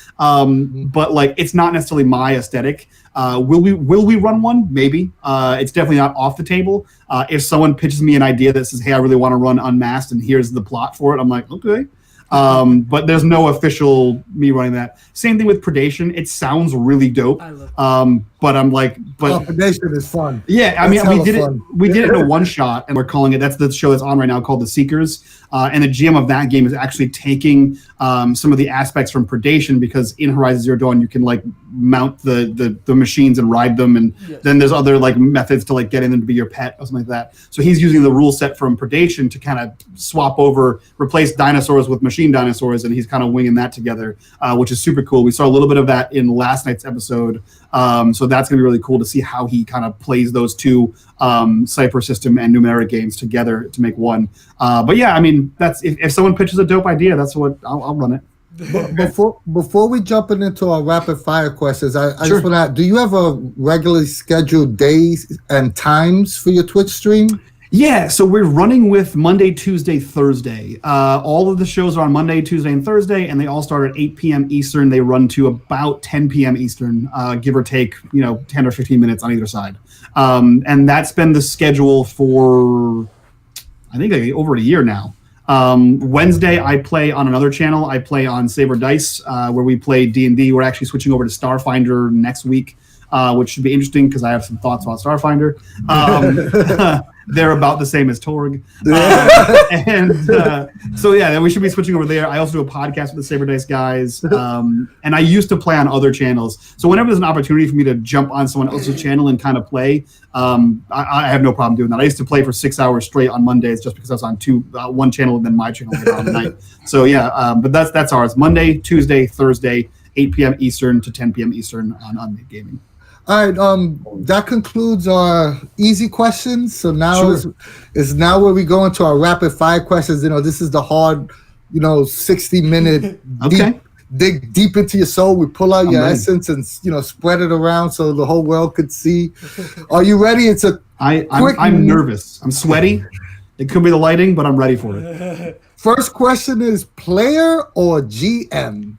Speaker 3: But like, it's not necessarily my aesthetic. Will we run one? Maybe. It's definitely not off the table. If someone pitches me an idea that says, hey, I really want to run Unmasked and here's the plot for it, I'm like, okay. But there's no official me running that. Same thing with Predation. It sounds really dope. but I'm like, but
Speaker 4: Combination is fun.
Speaker 3: yeah, I mean,
Speaker 4: That's
Speaker 3: we did
Speaker 4: hella
Speaker 3: it.
Speaker 4: fun.
Speaker 3: We did it in a one shot, and we're calling it. That's the show that's on right now called The Seekers. And the GM of that game is actually taking some of the aspects from Predation, because in Horizon Zero Dawn you can like mount the machines and ride them, and then there's other like methods to like getting them to be your pet or something like that. So he's using the rule set from Predation to kind of swap over, replace dinosaurs with machine dinosaurs, and he's kind of winging that together, which is super cool. We saw a little bit of that in last night's episode, so that's gonna be really cool to see how he kind of plays those two Cypher system and numeric games together to make one. But yeah, I mean, that's if someone pitches a dope idea, that's what I'll run it.
Speaker 4: Before we jump into our rapid fire questions, I
Speaker 3: Sure.
Speaker 4: just want to. Do you have a regularly scheduled days and times for your Twitch stream?
Speaker 3: Yeah, so we're running with Monday, Tuesday, Thursday. All of the shows are on Monday, Tuesday, and Thursday, and they all start at 8 p.m. Eastern. They run to about 10 p.m. Eastern, give or take, 10 or 15 minutes on either side. And that's been the schedule for, I think, like over a year now. Wednesday, I play on another channel. I play on Saber Dice, where we play D&D. We're actually switching over to Starfinder next week, which should be interesting because I have some thoughts about Starfinder. They're about the same as Torg. So yeah, we should be switching over there. I also do a podcast with the Saber Dice guys. And I used to play on other channels. So whenever there's an opportunity for me to jump on someone else's channel and kind of play, I have no problem doing that. I used to play for 6 hours straight on Mondays just because I was on one channel and then my channel later on the night. So yeah, but that's ours. Monday, Tuesday, Thursday, 8 p.m. Eastern to 10 p.m. Eastern on unMadeGaming.
Speaker 4: All right, that concludes our easy questions. So now is now where we go into our rapid fire questions. This is the hard, 60-minute
Speaker 3: Okay.
Speaker 4: dig deep into your soul. We pull out your
Speaker 3: ready.
Speaker 4: essence and spread it around so the whole world could see. Are you ready? It's a
Speaker 3: I'm nervous. I'm sweaty. It could be the lighting, but I'm ready for it.
Speaker 4: first question is player or GM?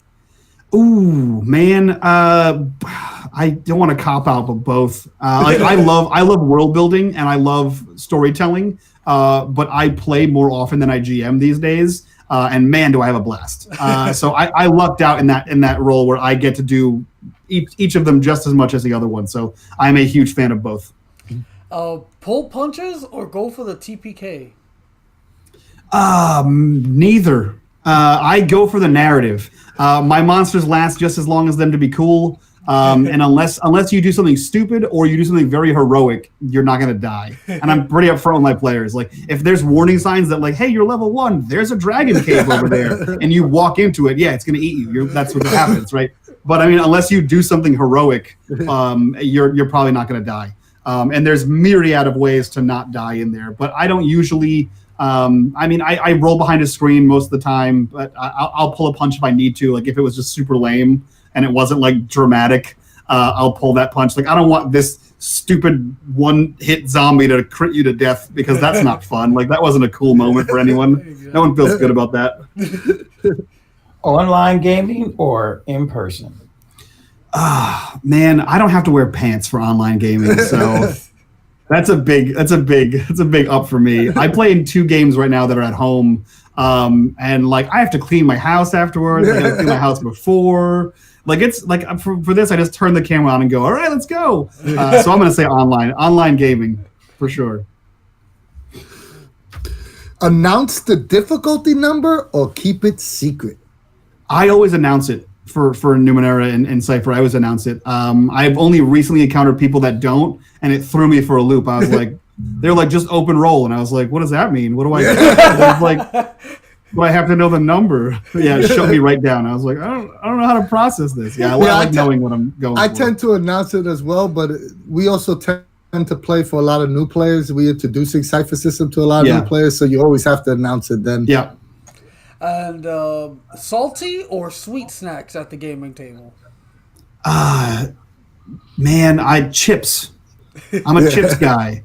Speaker 3: Ooh, man. I don't want to cop out, but both. I love world building and I love storytelling. But I play more often than I GM these days. And man, do I have a blast. So I lucked out in that role where I get to do each of them just as much as the other one. So I'm a huge fan of both.
Speaker 1: Pull punches or go for the TPK?
Speaker 3: Neither. I go for the narrative. My monsters last just as long as them to be cool. And unless you do something stupid or you do something very heroic, you're not gonna die. And I'm pretty upfront with my players. Like if there's warning signs that like, hey, you're level 1, there's a dragon cave over there, and you walk into it, yeah, it's gonna eat you. That's what happens, right? But I mean, unless you do something heroic, you're probably not gonna die. And there's myriad of ways to not die in there. But I don't usually. I roll behind a screen most of the time, but I'll pull a punch if I need to. Like if it was just super lame and it wasn't like dramatic, I'll pull that punch. Like I don't want this stupid one-hit zombie to crit you to death because that's not fun. Like that wasn't a cool moment for anyone. No one feels good about that.
Speaker 2: Online gaming or in person?
Speaker 3: Man, I don't have to wear pants for online gaming, so. That's a big up for me. I play in 2 games right now that are at home, and like I have to clean my house afterwards. I gotta clean my house before. Like it's like for this, I just turn the camera on and go, all right, let's go. So I'm gonna say online gaming for sure.
Speaker 4: Announce the difficulty number or keep it secret?
Speaker 3: I always announce it for Numenera and Cypher. I always announce it. I've only recently encountered people that don't, and it threw me for a loop. I was like, they're like, just open roll, and I was like, what does that mean? What do I do? I was like, do I have to know the number? Yeah, shut me right down. I was like, I don't know how to process this. Yeah, I like knowing what I'm going.
Speaker 4: I
Speaker 3: for.
Speaker 4: tend to announce it as well, but we also tend to play for a lot of new players. We're introducing Cypher system to a lot of new players, so you always have to announce it then.
Speaker 3: Yeah.
Speaker 1: And salty or sweet snacks at the gaming table?
Speaker 3: Man, chips. I'm a chips guy.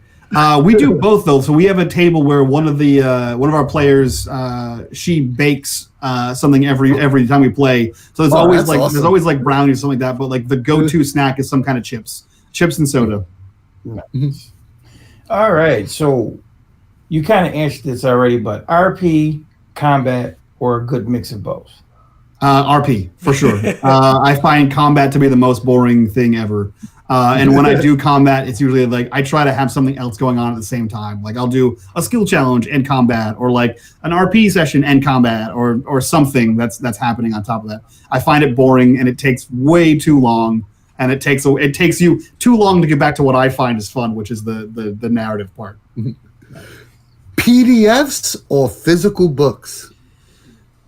Speaker 3: We do both though. So we have a table where one of our players she bakes something every time we play. So there's always like
Speaker 4: awesome.
Speaker 3: there's always like brownies or something like that. But like the go-to snack is some kind of chips and soda.
Speaker 2: All right, so you kind of answered this already, but RP, combat, or a good mix of both?
Speaker 3: RP for sure. I find combat to be the most boring thing ever. And when I do combat, it's usually like I try to have something else going on at the same time. Like I'll do a skill challenge and combat, or like an RP session and combat, or something that's happening on top of that. I find it boring and it takes way too long, and it takes you too long to get back to what I find is fun, which is the narrative part.
Speaker 4: PDFs or physical books?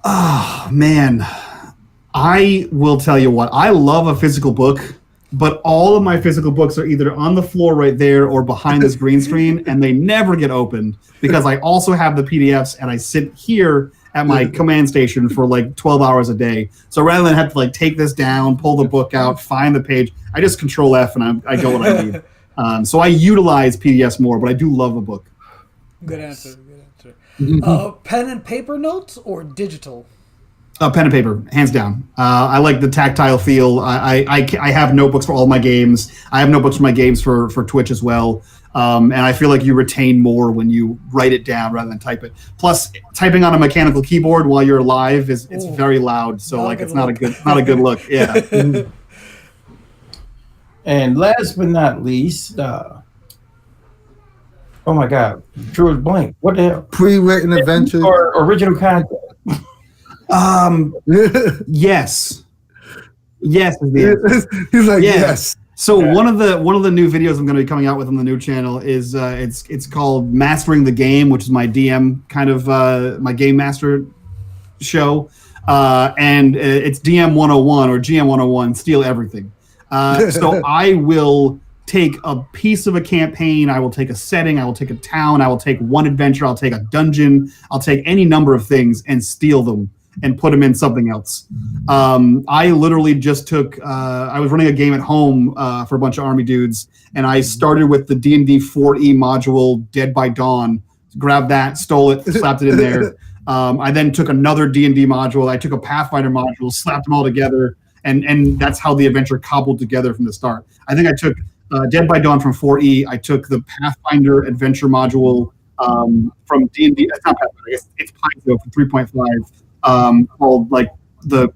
Speaker 3: Oh man, I will tell you what, I love a physical book. But all of my physical books are either on the floor right there or behind this green screen, and they never get opened because I also have the PDFs and I sit here at my command station for like 12 hours a day. So rather than have to like take this down, pull the book out, find the page, I just Control F and I go what I need. So I utilize PDFs more, but I do love a book.
Speaker 1: Good answer. Good answer. Pen and paper notes or digital?
Speaker 3: Pen and paper, hands down. I like the tactile feel. I have notebooks for all my games. I have notebooks for my games for Twitch as well. And I feel like you retain more when you write it down rather than type it. Plus, typing on a mechanical keyboard while you're live it's very loud. So like it's not a good look. Yeah.
Speaker 2: And last but not least, oh my God, Drew is blank. What the hell?
Speaker 4: Pre-written adventures
Speaker 2: or original content?
Speaker 3: Yes is the answer.
Speaker 4: He's like, yes.
Speaker 3: So one of the new videos I'm going to be coming out with on the new channel is it's called Mastering the Game, which is my DM kind of my game master show, and it's DM 101 or GM 101, steal everything. So I will take a piece of a campaign, I will take a setting, I will take a town, I will take one adventure, I'll take a dungeon, I'll take any number of things and steal them and put them in something else. I literally just took, I was running a game at home for a bunch of army dudes, and I started with the D&D 4E module, Dead by Dawn, grabbed that, stole it, slapped it in there. I then took another D&D module, I took a Pathfinder module, slapped them all together, and that's how the adventure cobbled together from the start. I think I took Dead by Dawn from 4E, I took the Pathfinder adventure module from D&D, it's not Pathfinder, I guess it's Paizo from 3.5, called like the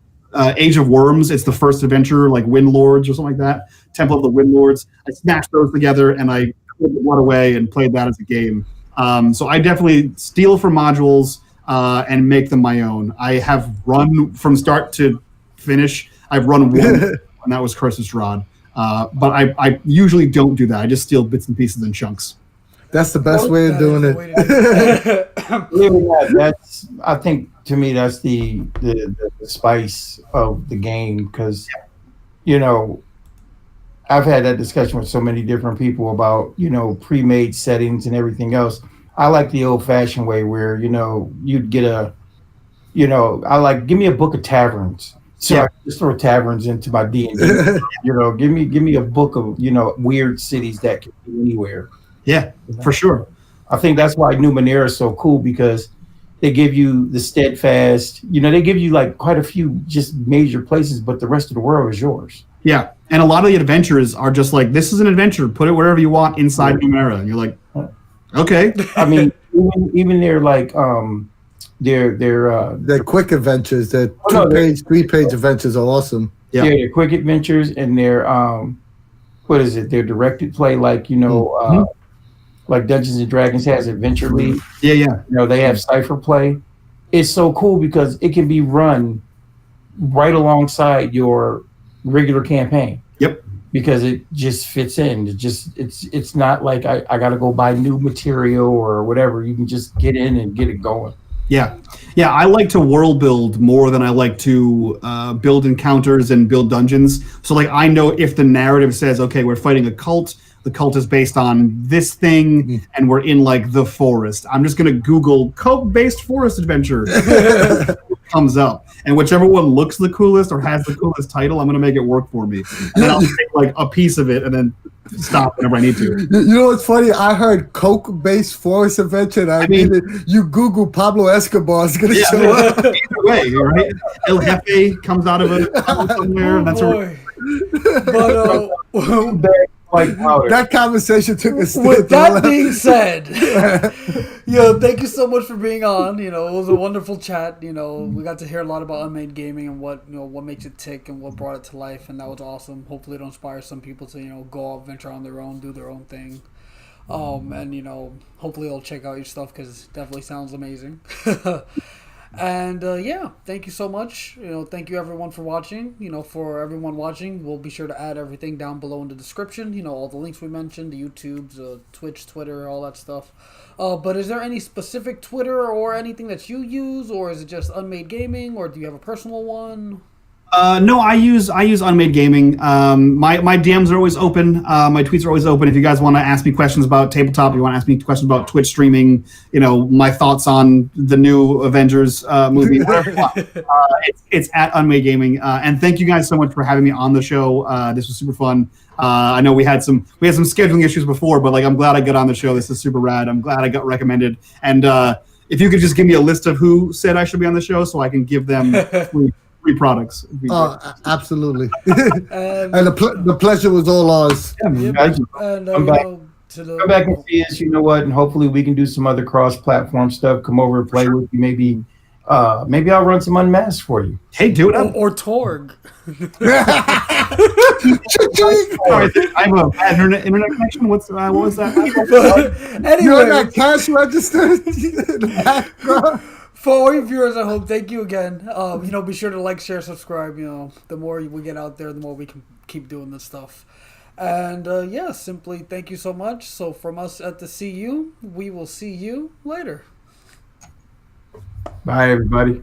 Speaker 3: Age of Worms. It's the first adventure, like Wind Lords or something like that. Temple of the Wind Lords. I smashed those together and I put one away and played that as a game. So I definitely steal from modules and make them my own. I have run from start to finish. I've run one, and that was Curse of Strahd. But I usually don't do that. I just steal bits and pieces and chunks.
Speaker 4: That's the best way of doing
Speaker 2: it. That's, I think, to me, that's the spice of the game, because, you know, I've had that discussion with so many different people about, you know, pre-made settings and everything else. I like the old-fashioned way where, you know, you'd get a, you know, give me a book of taverns. So I just throw taverns into my D&D. You know, give me a book of, you know, weird cities that can be anywhere.
Speaker 3: Yeah, for sure.
Speaker 2: I think that's why Numenera is so cool, because they give you the steadfast, you know, they give you like quite a few just major places, but the rest of the world is yours.
Speaker 3: Yeah, and a lot of the adventures are just like, this is an adventure, put it wherever you want inside Numenera. And you're like, okay.
Speaker 2: I mean, even they're like,
Speaker 4: they're quick adventures. They're 2-page, 3-page adventures are awesome.
Speaker 2: Yeah, they're quick adventures, and they're what is it? They're directed play, like, you know, like Dungeons and Dragons has Adventure League.
Speaker 3: Yeah.
Speaker 2: You know, they have Cypher play. It's so cool because it can be run right alongside your regular campaign.
Speaker 3: Yep.
Speaker 2: Because it just fits in. It's not like I got to go buy new material or whatever. You can just get in and get it going.
Speaker 3: Yeah. I like to world build more than I like to build encounters and build dungeons. So like I know if the narrative says, okay, we're fighting a cult, the cult is based on this thing, and we're in like the forest. I'm just gonna Google cult-based forest adventure. Comes up, and whichever one looks the coolest or has the coolest title, I'm gonna make it work for me. And then I'll take like a piece of it and then stop whenever I need to.
Speaker 4: You know what's funny? I heard Coke-based forest adventure. And I mean, you Google Pablo Escobar, it's gonna show up.
Speaker 3: Either way, right? El Jefe comes out of a somewhere, and that's
Speaker 1: but
Speaker 2: white powder.
Speaker 4: That conversation took a step.
Speaker 1: With that being said, thank you so much for being on. It was a wonderful chat. We got to hear a lot about unmade gaming and what makes it tick and what brought it to life, and that was awesome. Hopefully, it'll inspire some people to go out, venture on their own, do their own thing. And hopefully they'll check out your stuff because it definitely sounds amazing. And thank you so much. Thank you everyone for watching. For everyone watching, we'll be sure to add everything down below in the description. All the links we mentioned, the YouTubes, Twitch, Twitter, all that stuff. But is there any specific Twitter or anything that you use, or is it just Unmade Gaming, or do you have a personal one?
Speaker 3: No, I use unMadeGaming. Gaming. My DMs are always open. My tweets are always open. If you guys want to ask me questions about tabletop, you want to ask me questions about Twitch streaming, my thoughts on the new Avengers movie, it's at unMadeGaming. Gaming. And thank you guys so much for having me on the show. This was super fun. I know we had some scheduling issues before, but I'm glad I got on the show. This is super rad. I'm glad I got recommended. And if you could just give me a list of who said I should be on the show, so I can give them free products.
Speaker 4: Absolutely. And the pleasure was all ours.
Speaker 2: Yeah, man. And come back and see us. You know what? And hopefully we can do some other cross-platform stuff. Come over and play with you. Maybe I'll run some Unmasked for you.
Speaker 3: Hey, do it.
Speaker 1: Or Torg.
Speaker 3: I have a bad internet connection. What was that?
Speaker 1: Anyway,
Speaker 4: you're that cash register in the background.
Speaker 1: For all your viewers at home, thank you again. Be sure to like, share, subscribe. The more we get out there, the more we can keep doing this stuff. And simply thank you so much. So from us at the CU, we will see you later.
Speaker 2: Bye, everybody.